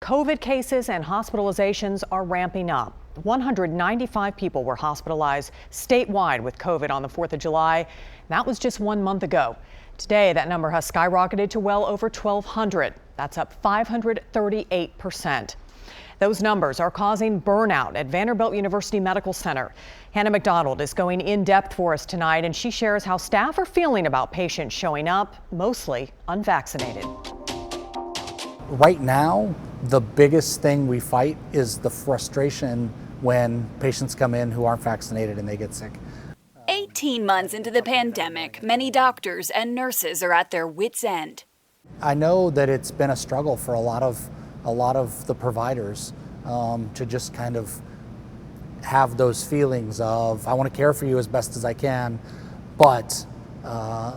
COVID cases and hospitalizations are ramping up. 195 people were hospitalized statewide with COVID on the 4th of July. That was just 1 month ago. Today, that number has skyrocketed to well over 1,200. That's up 538%. Those numbers are causing burnout at Vanderbilt University Medical Center. Hannah McDonald is going in depth for us tonight, and she shares how staff are feeling about patients showing up, mostly unvaccinated. Right now, the biggest thing we fight is the frustration when patients come in who aren't vaccinated and they get sick. 18 months into the pandemic, many doctors and nurses are at their wits' end. I know that it's been a struggle for a lot of the providers to just kind of have those feelings of, I want to care for you as best as I can, but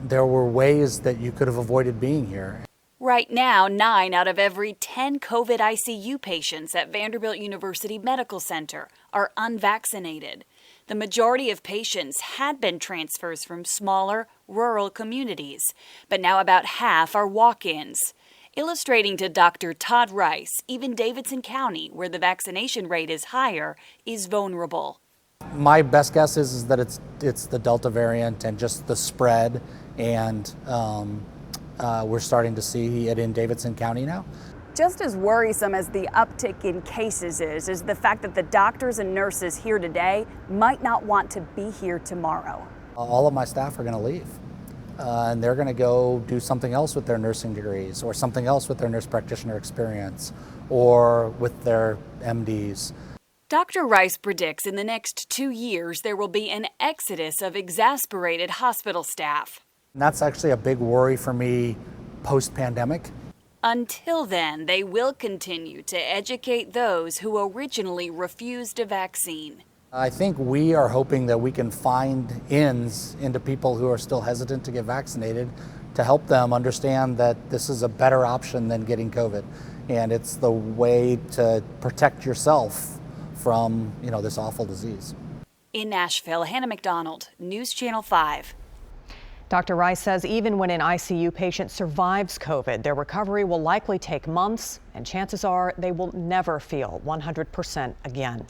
there were ways that you could have avoided being here. Right now, 9 out of every 10 COVID ICU patients at Vanderbilt University Medical Center are unvaccinated. The majority of patients had been transfers from smaller, rural communities, but now about half are walk-ins. Illustrating to Dr. Todd Rice, even Davidson County, where the vaccination rate is higher, is vulnerable. My best guess is that it's the Delta variant and just the spread, and we're starting to see it in Davidson County now. Just as worrisome as the uptick in cases is the fact that the doctors and nurses here today might not want to be here tomorrow. All of my staff are going to leave, and they're going to go do something else with their nursing degrees, or something else with their nurse practitioner experience, or with their MDs. Dr. Rice predicts in the next 2 years there will be an exodus of exasperated hospital staff. And that's actually a big worry for me post-pandemic. Until then, they will continue to educate those who originally refused a vaccine. I think we are hoping that we can find ins into people who are still hesitant to get vaccinated to help them understand that this is a better option than getting COVID. And it's the way to protect yourself from, this awful disease. In Nashville, Hannah McDonald, News Channel 5. Dr. Rice says even when an ICU patient survives COVID, their recovery will likely take months, and chances are they will never feel 100% again.